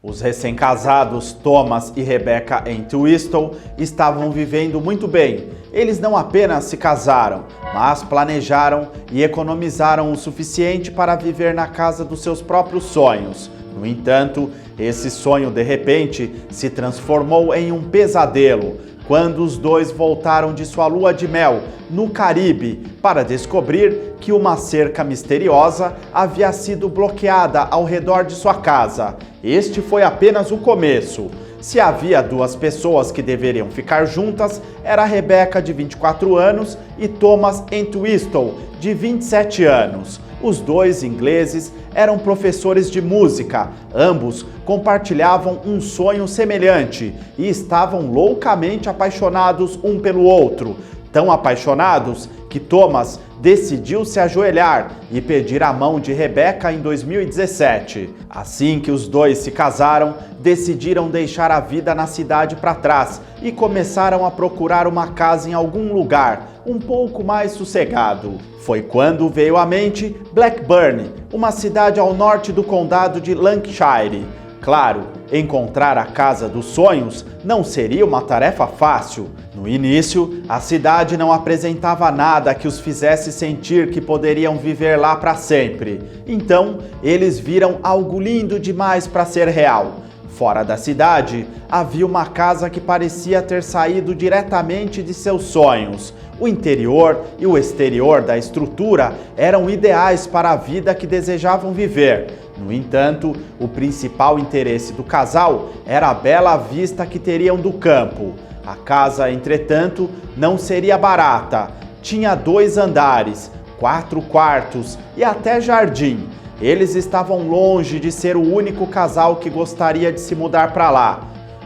Os recém-casados Thomas e Rebecca Entwistle estavam vivendo muito bem. Eles não apenas se casaram, mas planejaram e economizaram o suficiente para viver na casa dos seus próprios sonhos. No entanto, esse sonho de repente se transformou em um pesadelo quando os dois voltaram de sua lua de mel no Caribe para descobrir que uma cerca misteriosa havia sido bloqueada ao redor de sua casa. Este foi apenas o começo. Se havia duas pessoas que deveriam ficar juntas, era Rebecca, de 24 anos, e Thomas Entwistle, de 27 anos. Os dois ingleses eram professores de música, ambos compartilhavam um sonho semelhante e estavam loucamente apaixonados um pelo outro. Tão apaixonados que Thomas decidiu se ajoelhar e pedir a mão de Rebecca em 2017. Assim que os dois se casaram, decidiram deixar a vida na cidade para trás e começaram a procurar uma casa em algum lugar um pouco mais sossegado. Foi quando veio à mente Blackburn, uma cidade ao norte do condado de Lancashire. Claro, encontrar a casa dos sonhos não seria uma tarefa fácil. No início, a cidade não apresentava nada que os fizesse sentir que poderiam viver lá para sempre. Então, eles viram algo lindo demais para ser real. Fora da cidade, havia uma casa que parecia ter saído diretamente de seus sonhos. O interior e o exterior da estrutura eram ideais para a vida que desejavam viver. No entanto, o principal interesse do casal era a bela vista que teriam do campo. A casa, entretanto, não seria barata. Tinha 2 andares, 4 quartos e até jardim. Eles estavam longe de ser o único casal que gostaria de se mudar para lá.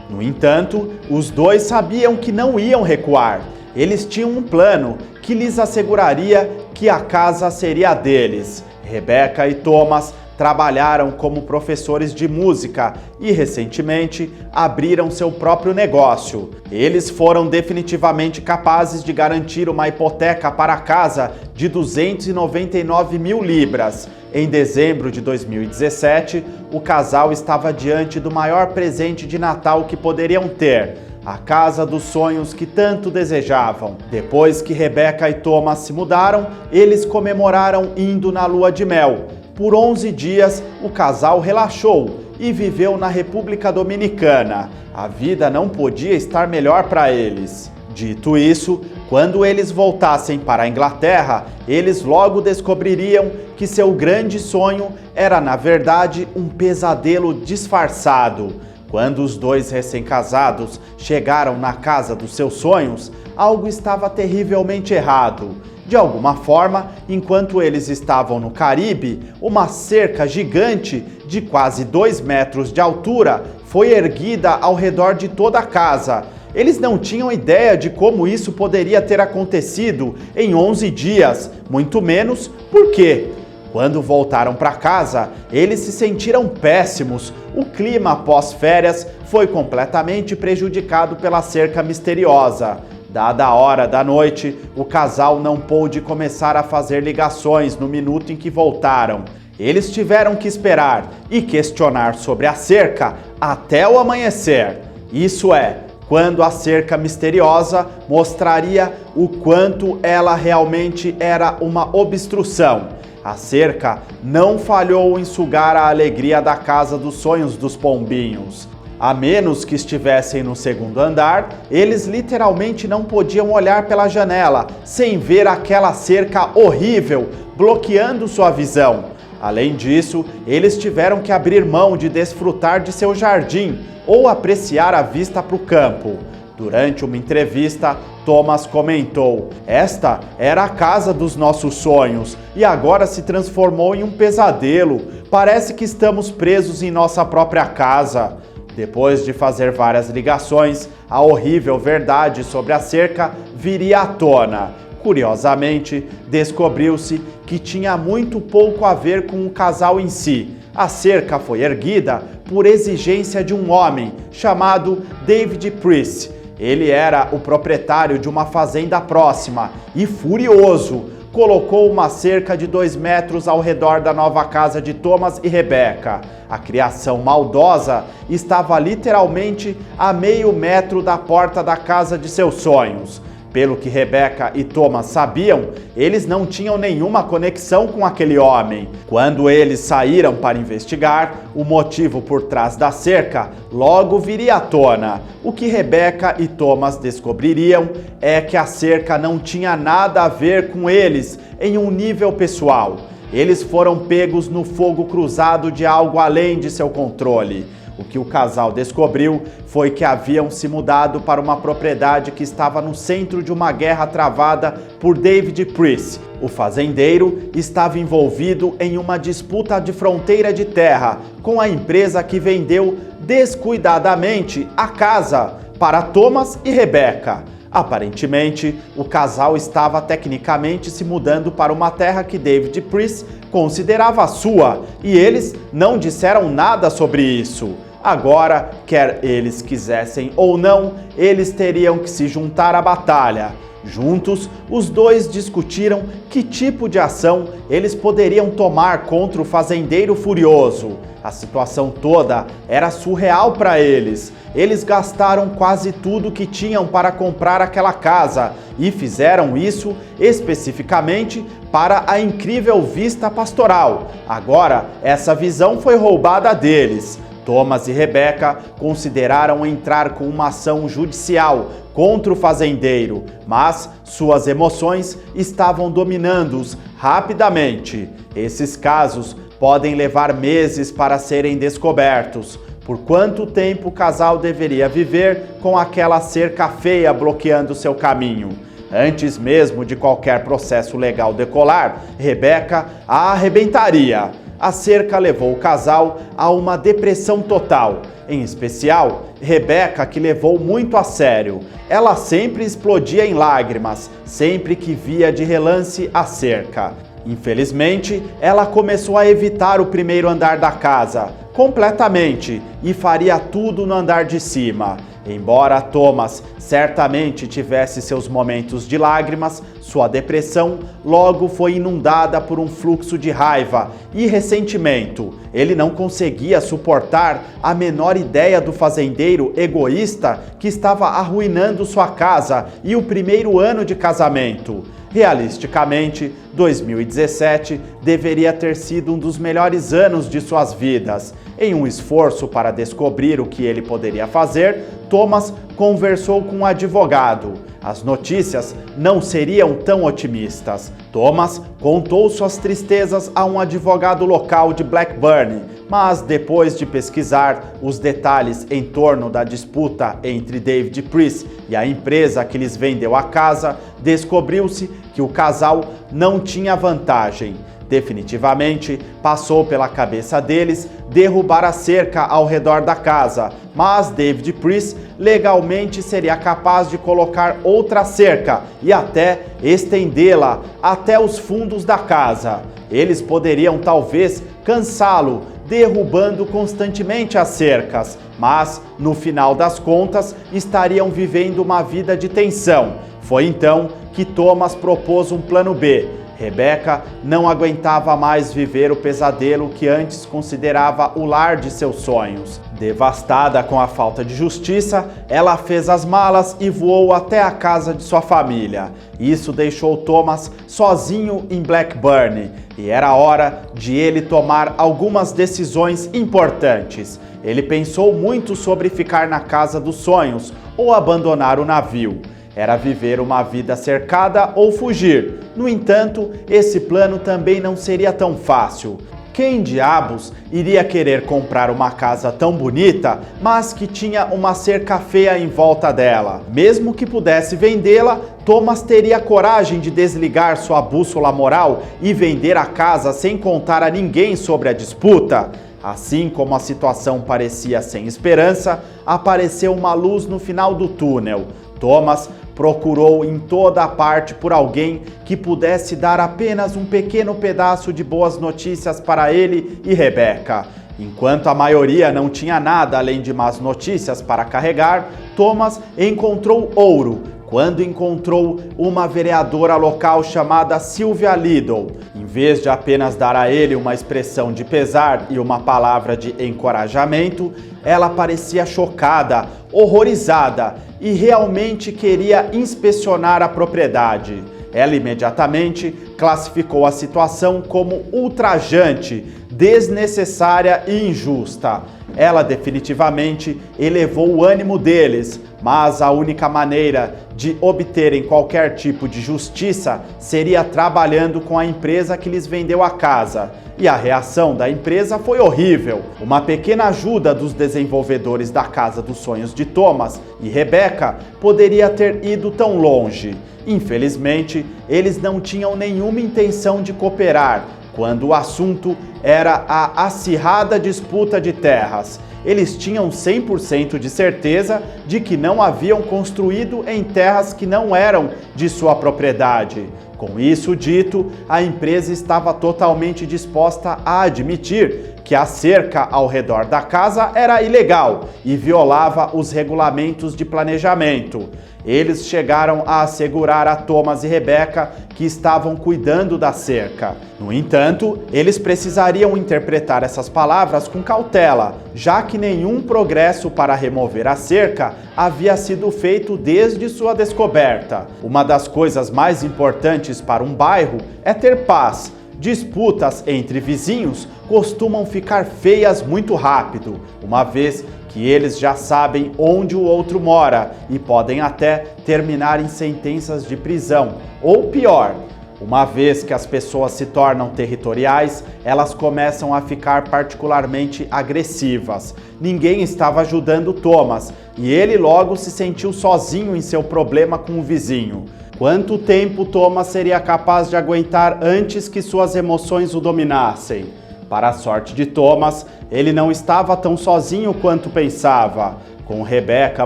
No entanto, os dois sabiam que não iam recuar. Eles tinham um plano que lhes asseguraria que a casa seria deles. Rebecca e Thomas trabalharam como professores de música e, recentemente, abriram seu próprio negócio. Eles foram definitivamente capazes de garantir uma hipoteca para a casa de 299 mil libras. Em dezembro de 2017, o casal estava diante do maior presente de Natal que poderiam ter: a casa dos sonhos que tanto desejavam. Depois que Rebecca e Thomas se mudaram, eles comemoraram indo na lua de mel. Por 11 dias, o casal relaxou e viveu na República Dominicana. A vida não podia estar melhor para eles. Dito isso, quando eles voltassem para a Inglaterra, eles logo descobririam que seu grande sonho era, na verdade, um pesadelo disfarçado. Quando os dois recém-casados chegaram na casa dos seus sonhos, algo estava terrivelmente errado. De alguma forma, enquanto eles estavam no Caribe, uma cerca gigante de quase 2 metros de altura foi erguida ao redor de toda a casa. Eles não tinham ideia de como isso poderia ter acontecido em 11 dias, muito menos por quê. Quando voltaram para casa, eles se sentiram péssimos. O clima após férias foi completamente prejudicado pela cerca misteriosa. Dada a hora da noite, o casal não pôde começar a fazer ligações no minuto em que voltaram. Eles tiveram que esperar e questionar sobre a cerca até o amanhecer. Isso é, quando a cerca misteriosa mostraria o quanto ela realmente era uma obstrução. A cerca não falhou em sugar a alegria da casa dos sonhos dos pombinhos. A menos que estivessem no 2º andar, eles literalmente não podiam olhar pela janela sem ver aquela cerca horrível bloqueando sua visão. Além disso, eles tiveram que abrir mão de desfrutar de seu jardim ou apreciar a vista para o campo. Durante uma entrevista, Thomas comentou: "Esta era a casa dos nossos sonhos e agora se transformou em um pesadelo. Parece que estamos presos em nossa própria casa." Depois de fazer várias ligações, a horrível verdade sobre a cerca viria à tona. Curiosamente, descobriu-se que tinha muito pouco a ver com o casal em si. A cerca foi erguida por exigência de um homem chamado David Priest. Ele era o proprietário de uma fazenda próxima e, furioso, colocou uma cerca de 2 metros ao redor da nova casa de Thomas e Rebecca. A criação maldosa estava literalmente a meio metro da porta da casa de seus sonhos. Pelo que Rebecca e Thomas sabiam, eles não tinham nenhuma conexão com aquele homem. Quando eles saíram para investigar, o motivo por trás da cerca logo viria à tona. O que Rebecca e Thomas descobririam é que a cerca não tinha nada a ver com eles em um nível pessoal. Eles foram pegos no fogo cruzado de algo além de seu controle. O que o casal descobriu foi que haviam se mudado para uma propriedade que estava no centro de uma guerra travada por David Priest. O fazendeiro estava envolvido em uma disputa de fronteira de terra com a empresa que vendeu descuidadamente a casa para Thomas e Rebecca. Aparentemente, o casal estava tecnicamente se mudando para uma terra que David Priest considerava sua, e eles não disseram nada sobre isso. Agora, quer eles quisessem ou não, eles teriam que se juntar à batalha. Juntos, os dois discutiram que tipo de ação eles poderiam tomar contra o fazendeiro furioso. A situação toda era surreal para eles. Eles gastaram quase tudo que tinham para comprar aquela casa e fizeram isso especificamente para a incrível vista pastoral. Agora, essa visão foi roubada deles. Thomas e Rebecca consideraram entrar com uma ação judicial contra o fazendeiro, mas suas emoções estavam dominando-os rapidamente. Esses casos podem levar meses para serem descobertos. Por quanto tempo o casal deveria viver com aquela cerca feia bloqueando seu caminho? Antes mesmo de qualquer processo legal decolar, Rebecca a arrebentaria. A cerca levou o casal a uma depressão total. Em especial, Rebecca, que levou muito a sério. Ela sempre explodia em lágrimas, sempre que via de relance a cerca. Infelizmente, ela começou a evitar o primeiro andar da casa, completamente, e faria tudo no andar de cima. Embora Thomas certamente tivesse seus momentos de lágrimas, sua depressão logo foi inundada por um fluxo de raiva e ressentimento. Ele não conseguia suportar a menor ideia do fazendeiro egoísta que estava arruinando sua casa e o primeiro ano de casamento. Realisticamente, 2017 deveria ter sido um dos melhores anos de suas vidas. Em um esforço para descobrir o que ele poderia fazer, Thomas conversou com um advogado. As notícias não seriam tão otimistas. Thomas contou suas tristezas a um advogado local de Blackburn, mas depois de pesquisar os detalhes em torno da disputa entre David Priest e a empresa que lhes vendeu a casa, descobriu-se que o casal não tinha vantagem. Definitivamente, passou pela cabeça deles derrubar a cerca ao redor da casa, mas David Priest legalmente seria capaz de colocar outra cerca e até estendê-la até os fundos da casa. Eles poderiam talvez cansá-lo, derrubando constantemente as cercas, mas no final das contas estariam vivendo uma vida de tensão. Foi então que Thomas propôs um plano B. Rebecca não aguentava mais viver o pesadelo que antes considerava o lar de seus sonhos. Devastada com a falta de justiça, ela fez as malas e voou até a casa de sua família. Isso deixou Thomas sozinho em Blackburn e era hora de ele tomar algumas decisões importantes. Ele pensou muito sobre ficar na casa dos sonhos ou abandonar o navio. Era viver uma vida cercada ou fugir. No entanto, esse plano também não seria tão fácil. Quem diabos iria querer comprar uma casa tão bonita, mas que tinha uma cerca feia em volta dela? Mesmo que pudesse vendê-la, Thomas teria coragem de desligar sua bússola moral e vender a casa sem contar a ninguém sobre a disputa? Assim como a situação parecia sem esperança, apareceu uma luz no final do túnel. Thomas procurou em toda a parte por alguém que pudesse dar apenas um pequeno pedaço de boas notícias para ele e Rebecca. Enquanto a maioria não tinha nada além de más notícias para carregar, Thomas encontrou ouro. quando encontrou uma vereadora local chamada Sylvia Liddle. Em vez de apenas dar a ele uma expressão de pesar e uma palavra de encorajamento, ela parecia chocada, horrorizada e realmente queria inspecionar a propriedade. Ela imediatamente classificou a situação como ultrajante, desnecessária e injusta. Ela definitivamente elevou o ânimo deles, mas a única maneira de obterem qualquer tipo de justiça seria trabalhando com a empresa que lhes vendeu a casa. E a reação da empresa foi horrível. Uma pequena ajuda dos desenvolvedores da Casa dos Sonhos de Thomas e Rebecca poderia ter ido tão longe. Infelizmente, eles não tinham nenhuma intenção de cooperar quando o assunto era a acirrada disputa de terras. Eles tinham 100% de certeza de que não haviam construído em terras que não eram de sua propriedade. Com isso dito, a empresa estava totalmente disposta a admitir que a cerca ao redor da casa era ilegal e violava os regulamentos de planejamento. Eles chegaram a assegurar a Thomas e Rebecca que estavam cuidando da cerca. No entanto, eles precisariam interpretar essas palavras com cautela, já que nenhum progresso para remover a cerca havia sido feito desde sua descoberta. Uma das coisas mais importantes para um bairro é ter paz. Disputas entre vizinhos costumam ficar feias muito rápido, uma vez que eles já sabem onde o outro mora e podem até terminar em sentenças de prisão. Ou pior, uma vez que as pessoas se tornam territoriais, elas começam a ficar particularmente agressivas. Ninguém estava ajudando Thomas e ele logo se sentiu sozinho em seu problema com o vizinho. Quanto tempo Thomas seria capaz de aguentar antes que suas emoções o dominassem? Para a sorte de Thomas, ele não estava tão sozinho quanto pensava. Com Rebecca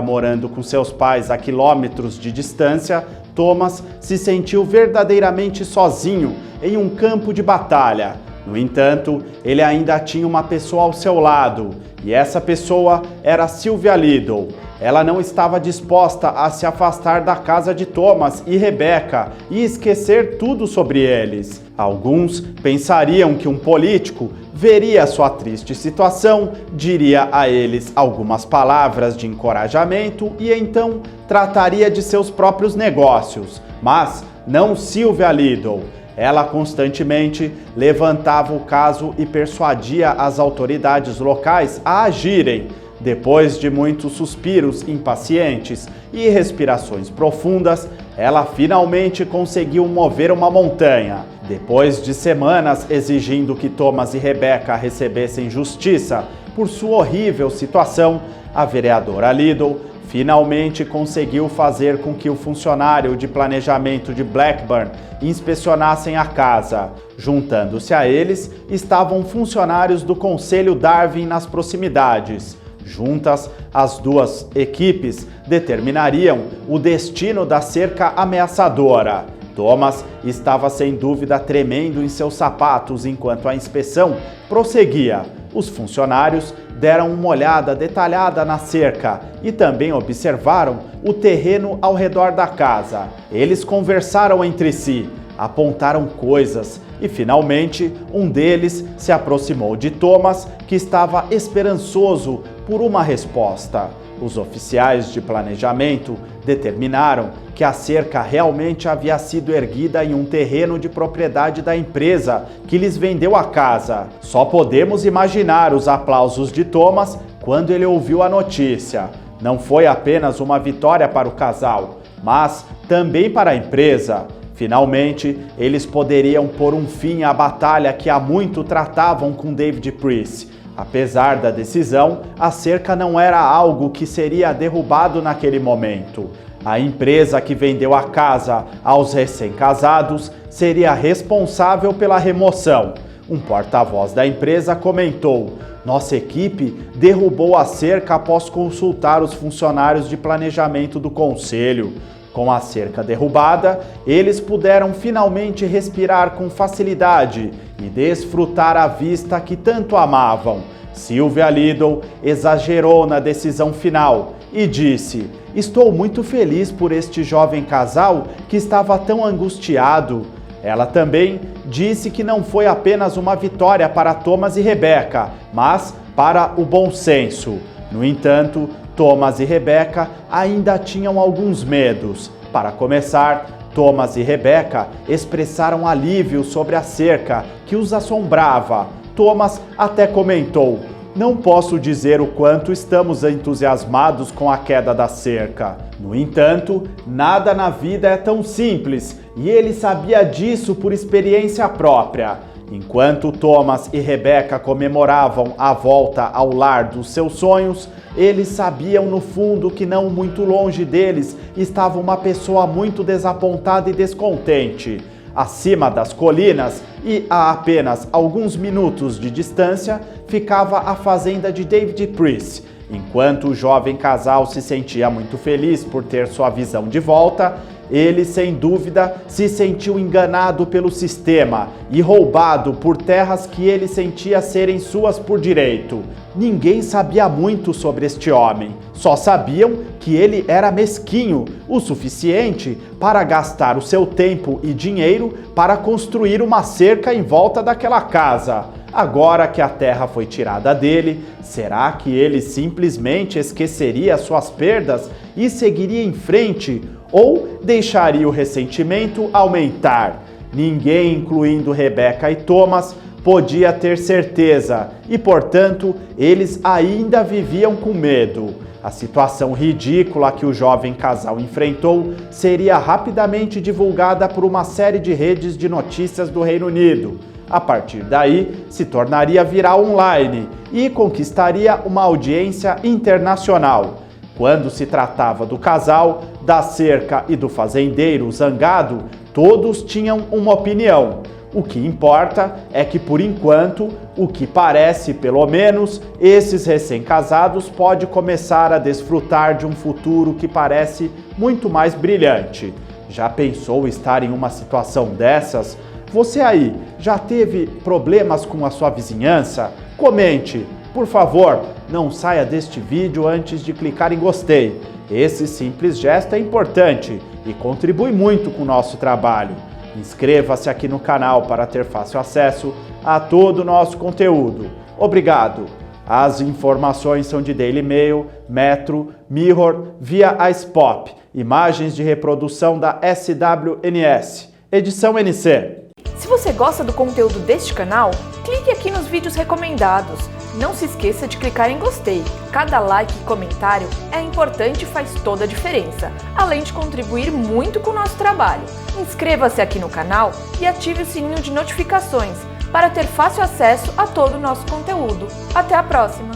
morando com seus pais a quilômetros de distância, Thomas se sentiu verdadeiramente sozinho em um campo de batalha. No entanto, ele ainda tinha uma pessoa ao seu lado, e essa pessoa era Sylvia Liddle. Ela não estava disposta a se afastar da casa de Thomas e Rebecca e esquecer tudo sobre eles. Alguns pensariam que um político veria sua triste situação, diria a eles algumas palavras de encorajamento e então trataria de seus próprios negócios. Mas não Sylvia Liddle. Ela constantemente levantava o caso e persuadia as autoridades locais a agirem. Depois de muitos suspiros impacientes e respirações profundas, ela finalmente conseguiu mover uma montanha. Depois de semanas exigindo que Thomas e Rebecca recebessem justiça por sua horrível situação, a vereadora Liddle finalmente conseguiu fazer com que o funcionário de planejamento de Blackburn inspecionassem a casa. Juntando-se a eles estavam funcionários do Conselho Darwin nas proximidades. Juntas, as duas equipes determinariam o destino da cerca ameaçadora. Thomas estava sem dúvida tremendo em seus sapatos enquanto a inspeção prosseguia. Os funcionários deram uma olhada detalhada na cerca e também observaram o terreno ao redor da casa. Eles conversaram entre si, apontaram coisas e finalmente um deles se aproximou de Thomas, que estava esperançoso por uma resposta. Os oficiais de planejamento determinaram que a cerca realmente havia sido erguida em um terreno de propriedade da empresa que lhes vendeu a casa. Só podemos imaginar os aplausos de Thomas quando ele ouviu a notícia. Não foi apenas uma vitória para o casal, mas também para a empresa. Finalmente, eles poderiam pôr um fim à batalha que há muito tratavam com David Priest. Apesar da decisão, a cerca não era algo que seria derrubado naquele momento. A empresa que vendeu a casa aos recém-casados seria responsável pela remoção. Um porta-voz da empresa comentou: "Nossa equipe derrubou a cerca após consultar os funcionários de planejamento do conselho. Com a cerca derrubada, eles puderam finalmente respirar com facilidade e desfrutar a vista que tanto amavam." Sylvia Liddle exagerou na decisão final e disse: Estou muito feliz por este jovem casal que estava tão angustiado. Ela também disse que não foi apenas uma vitória para Thomas e Rebeca, mas para o bom senso. No entanto, Thomas e Rebeca ainda tinham alguns medos. Para começar, Thomas e Rebeca expressaram alívio sobre a cerca que os assombrava. Thomas até comentou: "Não posso dizer o quanto estamos entusiasmados com a queda da cerca." No entanto, nada na vida é tão simples e ele sabia disso por experiência própria. Enquanto Thomas e Rebeca comemoravam a volta ao lar dos seus sonhos, eles sabiam no fundo que não muito longe deles estava uma pessoa muito desapontada e descontente. Acima das colinas e a apenas alguns minutos de distância ficava a fazenda de David Priest. Enquanto o jovem casal se sentia muito feliz por ter sua visão de volta, ele, sem dúvida, se sentiu enganado pelo sistema e roubado por terras que ele sentia serem suas por direito. Ninguém sabia muito sobre este homem, só sabiam que ele era mesquinho o suficiente para gastar o seu tempo e dinheiro para construir uma cerca em volta daquela casa. Agora que a terra foi tirada dele, será que ele simplesmente esqueceria suas perdas e seguiria em frente? Ou deixaria o ressentimento aumentar? Ninguém, incluindo Rebeca e Thomas, podia ter certeza e, portanto, eles ainda viviam com medo. A situação ridícula que o jovem casal enfrentou seria rapidamente divulgada por uma série de redes de notícias do Reino Unido. A partir daí, se tornaria viral online e conquistaria uma audiência internacional. Quando se tratava do casal, da cerca e do fazendeiro zangado, todos tinham uma opinião. O que importa é que, por enquanto, o que parece, pelo menos, esses recém-casados podem começar a desfrutar de um futuro que parece muito mais brilhante. Já pensou estar em uma situação dessas? Você aí, já teve problemas com a sua vizinhança? Comente! Por favor, não saia deste vídeo antes de clicar em gostei. Esse simples gesto é importante e contribui muito com o nosso trabalho. Inscreva-se aqui no canal para ter fácil acesso a todo o nosso conteúdo. Obrigado! As informações são de Daily Mail, Metro, Mirror, via iSpop, imagens de reprodução da SWNS, edição NC. Se você gosta do conteúdo deste canal, clique aqui nos vídeos recomendados. Não se esqueça de clicar em gostei. Cada like e comentário é importante e faz toda a diferença, além de contribuir muito com o nosso trabalho. Inscreva-se aqui no canal e ative o sininho de notificações para ter fácil acesso a todo o nosso conteúdo. Até a próxima!